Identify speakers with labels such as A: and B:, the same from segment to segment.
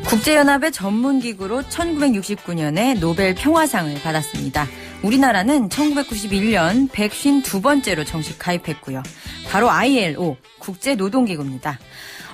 A: 국제연합의 전문기구로 1969년에 노벨 평화상을 받았습니다. 우리나라는 1991년 152번째로 정식 가입했고요. 바로 ILO, 국제노동기구입니다.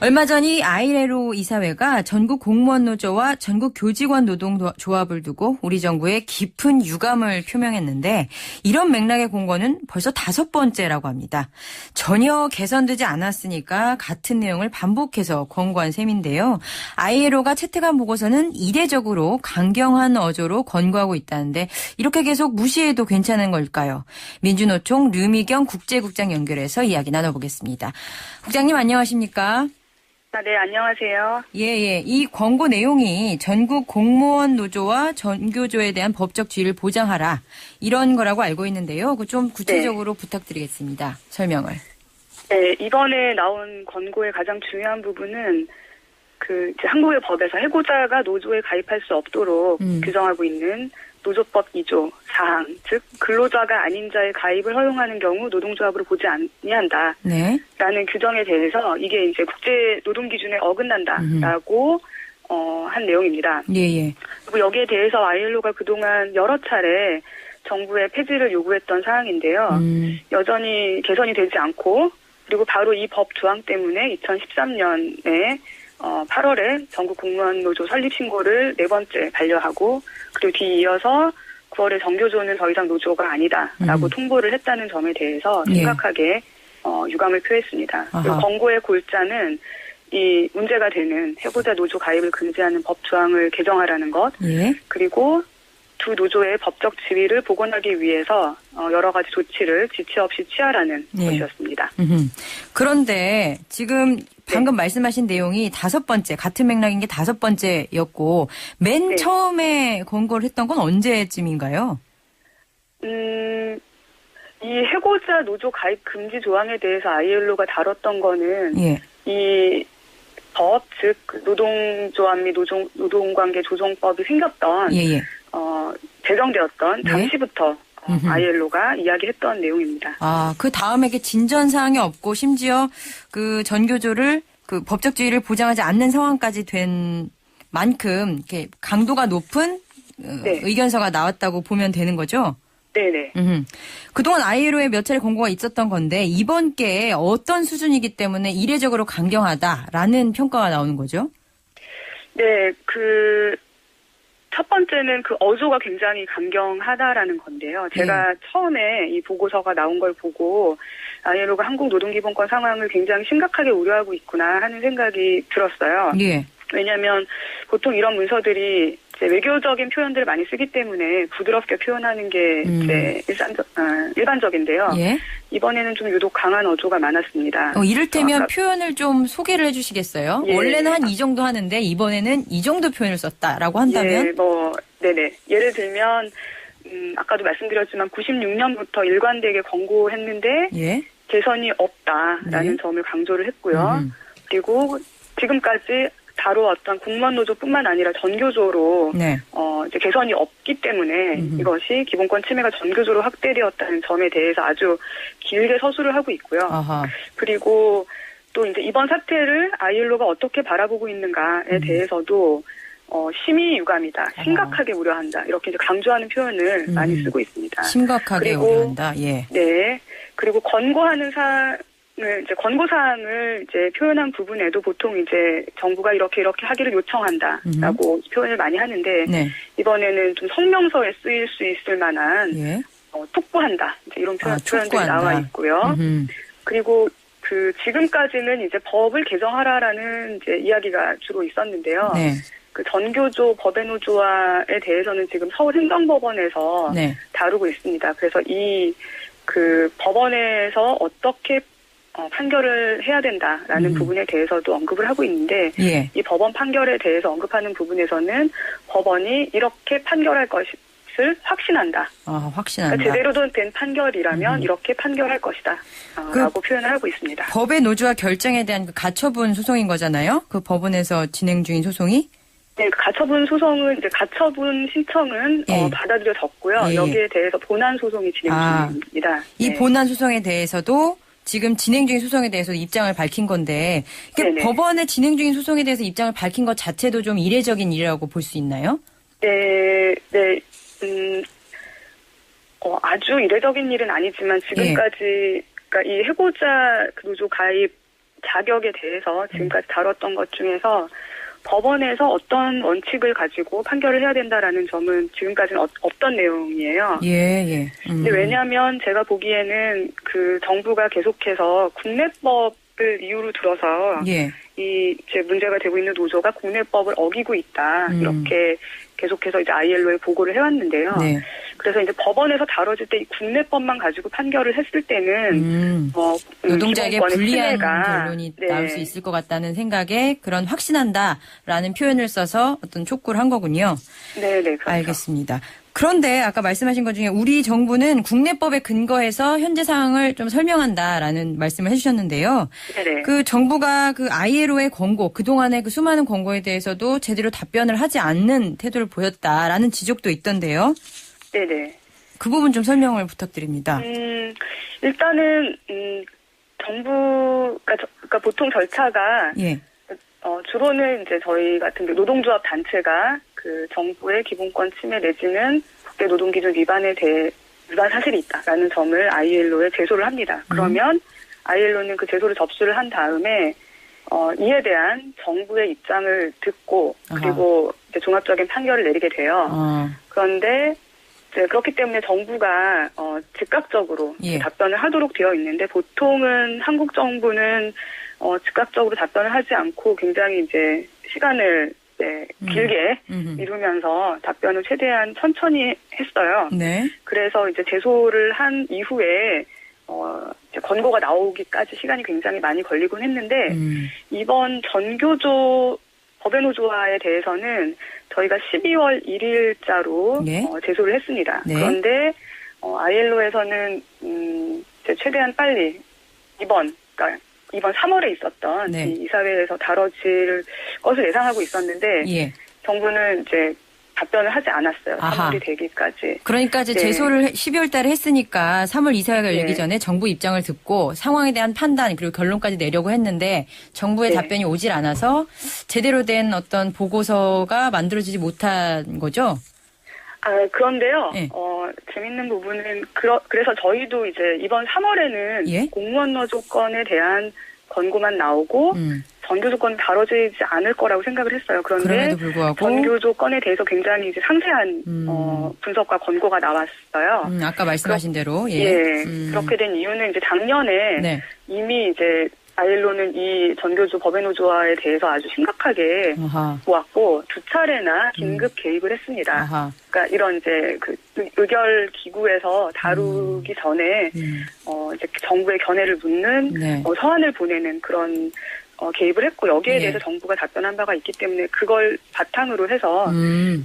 A: 얼마 전 이 ILO 이사회가 전국 공무원 노조와 전국 교직원 노동조합을 두고 우리 정부에 깊은 유감을 표명했는데 이런 맥락의 공고는 벌써 5번째라고 합니다. 전혀 개선되지 않았으니까 같은 내용을 반복해서 권고한 셈인데요. ILO가 채택한 보고서는 이례적으로 강경한 어조로 권고하고 있다는데 이렇게 계속 무시해도 괜찮은 걸까요? 민주노총 류미경 국제국장 연결해서 이야기 나눠보겠습니다. 국장님 안녕하십니까?
B: 네, 안녕하세요.
A: 예. 이 권고 내용이 전국 공무원 노조와 전교조에 대한 법적 지위를 보장하라. 이런 거라고 알고 있는데요. 그 좀 구체적으로 부탁드리겠습니다. 설명을.
B: 네, 이번에 나온 권고의 가장 중요한 부분은 이제 한국의 법에서 해고자가 노조에 가입할 수 없도록 규정하고 있는 노조법 2조 4항, 즉 근로자가 아닌 자의 가입을 허용하는 경우 노동조합으로 보지 아니한다.
A: 네.
B: 라는 규정에 대해서 이게 이제 국제 노동 기준에 어긋난다라고 한 내용입니다.
A: 예.
B: 그리고 여기에 대해서 ILO가 그동안 여러 차례 정부의 폐지를 요구했던 사항인데요. 여전히 개선이 되지 않고 그리고 바로 이 법 조항 때문에 2013년에 8월에 전국 공무원 노조 설립 신고를 4번째 반려하고 그리고 뒤이어서 9월에 정교조는 더 이상 노조가 아니다라고 통보를 했다는 점에 대해서 심각하게 유감을 표했습니다. 그리고 권고의 골자는 이 문제가 되는 해고자 노조 가입을 금지하는 법 조항을 개정하라는 것, 그리고 두 노조의 법적 지위를 복원하기 위해서 여러 가지 조치를 지체 없이 취하라는 것이었습니다.
A: 그런데 지금 방금 말씀하신 내용이 5번째, 같은 맥락인 게 5번째였고 맨 처음에 권고를 했던 건 언제쯤인가요?
B: 이 해고자 노조 가입 금지 조항에 대해서 ILO가 다뤘던 거는 이 법, 즉 노동조합 및 노동관계 조정법이 생겼던 제정되었던 당시부터 ILO가 이야기했던 내용입니다.
A: 그 다음에 진전사항이 없고 심지어 그 전교조를 그 법적 지위를 보장하지 않는 상황까지 된 만큼 이렇게 강도가 높은 의견서가 나왔다고 보면 되는 거죠?
B: 네네.
A: 그동안 ILO에 몇 차례 권고가 있었던 건데 이번 게 어떤 수준이기 때문에 이례적으로 강경하다라는 평가가 나오는 거죠?
B: 네, 첫 번째는 어조가 굉장히 강경하다라는 건데요. 제가 처음에 이 보고서가 나온 걸 보고 ILO가 한국 노동기본권 상황을 굉장히 심각하게 우려하고 있구나 하는 생각이 들었어요. 왜냐하면 보통 이런 문서들이 이제 외교적인 표현들을 많이 쓰기 때문에 부드럽게 표현하는 게 이제 일반적인데요. 이번에는 좀 유독 강한 어조가 많았습니다.
A: 이를테면 표현을 좀 소개를 해주시겠어요? 원래는 한 이 정도 하는데 이번에는 이 정도 표현을 썼다라고 한다면?
B: 네네. 예를 들면 아까도 말씀드렸지만 96년부터 일관되게 권고했는데 개선이 없다라는 점을 강조를 했고요. 그리고 지금까지 다루었던 공무원 노조뿐만 아니라 전교조로 이제 개선이 없기 때문에 이것이 기본권 침해가 전교조로 확대되었다는 점에 대해서 아주 길게 서술을 하고 있고요. 그리고 또 이제 이번 사태를 ILO가 어떻게 바라보고 있는가에 대해서도 심히 유감이다, 심각하게 우려한다 이렇게 이제 강조하는 표현을 많이 쓰고 있습니다.
A: 심각하게 우려한다.
B: 네. 그리고 권고하는 권고사항을 이제 표현한 부분에도 보통 이제 정부가 이렇게 하기를 요청한다라고 표현을 많이 하는데 이번에는 좀 성명서에 쓰일 수 있을 만한 촉구한다 이제 이런 표현들이 나와 있고요. 그리고 지금까지는 이제 법을 개정하라라는 이제 이야기가 주로 있었는데요. 전교조 법외노조화에 대해서는 지금 서울행정법원에서 다루고 있습니다. 그래서 법원에서 어떻게 판결을 해야 된다라는 부분에 대해서도 언급을 하고 있는데 이 법원 판결에 대해서 언급하는 부분에서는 법원이 이렇게 판결할 것을 확신한다.
A: 확신한다.
B: 그러니까 제대로 된 판결이라면 이렇게 판결할 것이다. 라고 표현을 하고 있습니다.
A: 법의 노조화 결정에 대한 가처분 소송인 거잖아요. 그 법원에서 진행 중인 소송이?
B: 네, 가처분 소송은 이제 가처분 신청은 받아들여졌고요. 여기에 대해서 본안 소송이 진행 중입니다.
A: 이 본안 소송에 대해서도 지금 진행 중인 소송에 대해서 입장을 밝힌 건데 이게
B: 네네.
A: 법원의 진행 중인 소송에 대해서 입장을 밝힌 것 자체도 좀 이례적인 일이라고 볼 수 있나요?
B: 네, 네. 아주 이례적인 일은 아니지만 지금까지 그러니까 이 해고자 노조 가입 자격에 대해서 지금까지 다뤘던 것 중에서 법원에서 어떤 원칙을 가지고 판결을 해야 된다라는 점은 지금까지는 없던 내용이에요.
A: 예.
B: 근데 왜냐하면 제가 보기에는 그 정부가 계속해서 국내법을 이유로 들어서
A: 예.
B: 이 이제 문제가 되고 있는 노조가 국내법을 어기고 있다 이렇게 계속해서 이제 ILO에 보고를 해왔는데요.
A: 네.
B: 그래서 이제 법원에서 다뤄질 때 이 국내법만 가지고 판결을 했을 때는
A: 노동자에게
B: 기본권의
A: 불리한
B: 침해가,
A: 결론이 나올 수 있을 것 같다는 생각에 그런 확신한다라는 표현을 써서 어떤 촉구를 한 거군요.
B: 네, 그렇죠.
A: 알겠습니다. 그런데 아까 말씀하신 것 중에 우리 정부는 국내법에 근거해서 현재 상황을 좀 설명한다라는 말씀을 해주셨는데요.
B: 네네.
A: 그 정부가 그 ILO의 권고, 그동안의 그 수많은 권고에 대해서도 제대로 답변을 하지 않는 태도를 보였다라는 지적도 있던데요.
B: 네네.
A: 그 부분 좀 설명을 부탁드립니다.
B: 일단은 정부가 그러니까 보통 절차가
A: 예.
B: 주로는 이제 저희 같은 노동조합 단체가 그 정부의 기본권 침해 내지는 국제 노동기준 위반 사실이 있다라는 점을 ILO에 제소를 합니다. 그러면 ILO는 그 제소를 접수를 한 다음에 이에 대한 정부의 입장을 듣고 그리고 이제 종합적인 판결을 내리게 돼요. 그런데 이제 그렇기 때문에 정부가 즉각적으로 답변을 하도록 되어 있는데 보통은 한국 정부는 즉각적으로 답변을 하지 않고 굉장히 이제 시간을 길게 미루면서 답변을 최대한 천천히 했어요. 네. 그래서 이제 제소를 한 이후에 이제 권고가 나오기까지 시간이 굉장히 많이 걸리곤 했는데 이번 전교조 법외노조화에 대해서는 저희가 12월 1일자로 제소를 했습니다. 네. 그런데 ILO에서는 이제 최대한 빨리 이번 3월에 있었던 이 이사회에서 다뤄질 것을 예상하고 있었는데 정부는 이제 답변을 하지 않았어요. 3월이 되기까지.
A: 그러니까 이제 제소를 12월 달에 했으니까 3월 이사회가 열리기 전에 정부 입장을 듣고 상황에 대한 판단 그리고 결론까지 내려고 했는데 정부의 답변이 오질 않아서 제대로 된 어떤 보고서가 만들어지지 못한 거죠?
B: 그런데요. 재밌는 부분은 그래서 저희도 이제 이번 3월에는 공무원 노조건에 대한 권고만 나오고 전교조건 다뤄지지 않을 거라고 생각을 했어요. 그런데 전교조건에 대해서 굉장히 이제 상세한 분석과 권고가 나왔어요.
A: 아까 말씀하신 대로.
B: 그렇게 된 이유는 이제 작년에 이미 이제 ILO는 이 전교조 법외노조화에 대해서 아주 심각하게 보았고 두 차례나 긴급 개입을 했습니다. 그러니까 이런 이제 그 의결 기구에서 다루기 전에 이제 정부의 견해를 묻는 서한을 보내는 그런 개입을 했고 여기에 대해서 정부가 답변한 바가 있기 때문에 그걸 바탕으로 해서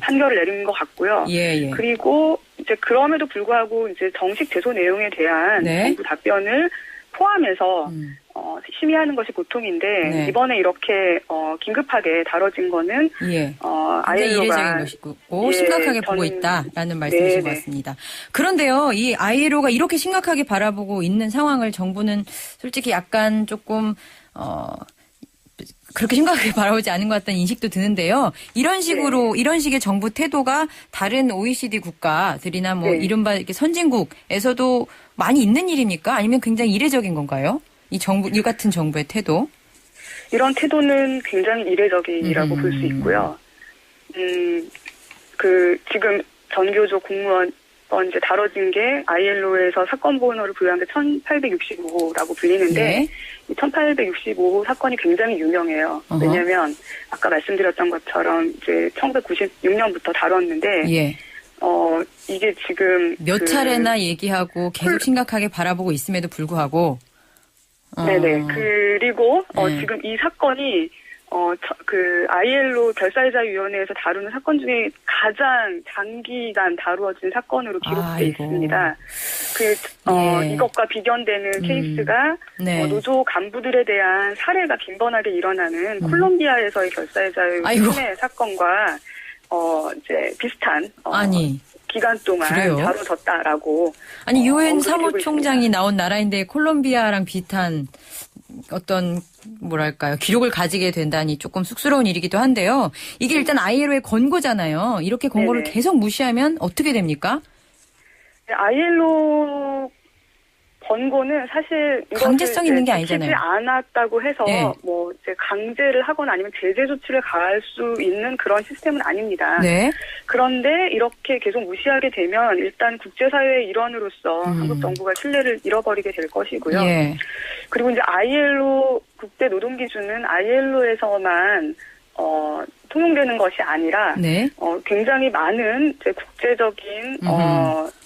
B: 판결을 내린 것 같고요. 그리고 이제 그럼에도 불구하고 이제 정식 제소 내용에 대한 정부 답변을 포함해서 심의하는 것이 보통인데 이번에 이렇게 긴급하게 다뤄진 거는
A: ILO가 이례적인 것이고 심각하게 보고 있다라는 말씀이신 것 같습니다. 그런데요, 이 ILO가 이렇게 심각하게 바라보고 있는 상황을 정부는 솔직히 약간 조금 그렇게 심각하게 바라보지 않은 것 같다는 인식도 드는데요. 이런 식의 정부 태도가 다른 OECD 국가들이나 뭐 이른바 이렇게 선진국에서도 많이 있는 일입니까? 아니면 굉장히 이례적인 건가요? 이 같은 정부의 태도?
B: 이런 태도는 굉장히 이례적이라고 볼 수 있고요. 지금 전교조 공무원 이제 다뤄진 게 ILO에서 사건 번호를 부여한 게 1865호라고 불리는데 이 1865호 사건이 굉장히 유명해요. 왜냐하면 아까 말씀드렸던 것처럼 이제 1996년부터 다뤘는데 이게 지금
A: 몇 차례나 얘기하고 계속 심각하게 바라보고 있음에도 불구하고
B: 그리고 지금 이 사건이 ILO 결사의자위원회에서 다루는 사건 중에 가장 장기간 다루어진 사건으로 기록돼 있습니다. 이것과 비견되는 케이스가 노조 간부들에 대한 살해가 빈번하게 일어나는 콜롬비아에서의 결사의자위원회 사건과 이제 비슷한 기간 동안
A: 그래요?
B: 다뤄졌다라고.
A: 아니 유엔
B: 언급이 되고
A: 사무총장이
B: 있습니다.
A: 나온 나라인데 콜롬비아랑 비슷한 어떤 뭐랄까요 기록을 가지게 된다니 조금 쑥스러운 일이기도 한데요. 이게 일단 ILO의 권고잖아요. 이렇게 권고를
B: 네네.
A: 계속 무시하면 어떻게 됩니까?
B: ILO 권고는 사실
A: 강제성 있는 게 아니잖아요.
B: 지키지 않았다고 해서
A: 네.
B: 뭐 이제 강제를 하거나 아니면 제재 조치를 가할 수 있는 그런 시스템은 아닙니다.
A: 네.
B: 그런데 이렇게 계속 무시하게 되면 일단 국제사회의 일원으로서 한국 정부가 신뢰를 잃어버리게 될 것이고요.
A: 예.
B: 그리고 이제 ILO 국제 노동 기준은 ILO에서만 통용되는 것이 아니라
A: 네.
B: 굉장히 많은 이제 국제적인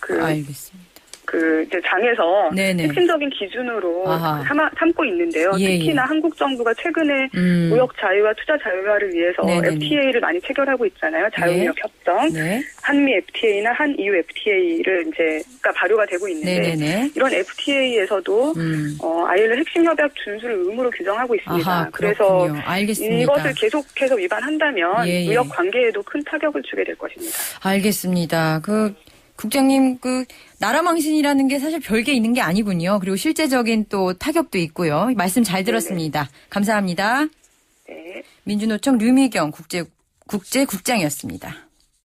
A: 알겠습니다.
B: 이제 장에서
A: 네네.
B: 핵심적인 기준으로
A: 아하.
B: 삼고 있는데요.
A: 예,
B: 특히나
A: 예.
B: 한국 정부가 최근에 무역 자유와 투자 자유화를 위해서
A: 네네네.
B: FTA를 많이 체결하고 있잖아요. 자유무역
A: 네.
B: 협정,
A: 네.
B: 한미 FTA나 한EU FTA를 이제가 발효가 되고 있는데
A: 네네네.
B: 이런 FTA에서도 ILO 핵심 협약 준수를 의무로 규정하고 있습니다.
A: 아하,
B: 그래서
A: 그렇군요. 알겠습니다.
B: 이것을 계속해서 위반한다면
A: 예, 예.
B: 무역 관계에도 큰 타격을 주게 될 것입니다.
A: 알겠습니다. 국장님, 나라 망신이라는 게 사실 별게 있는 게 아니군요. 그리고 실제적인 또 타격도 있고요. 말씀 잘 들었습니다. 감사합니다.
B: 네.
A: 민주노총 류미경 국제국장이었습니다.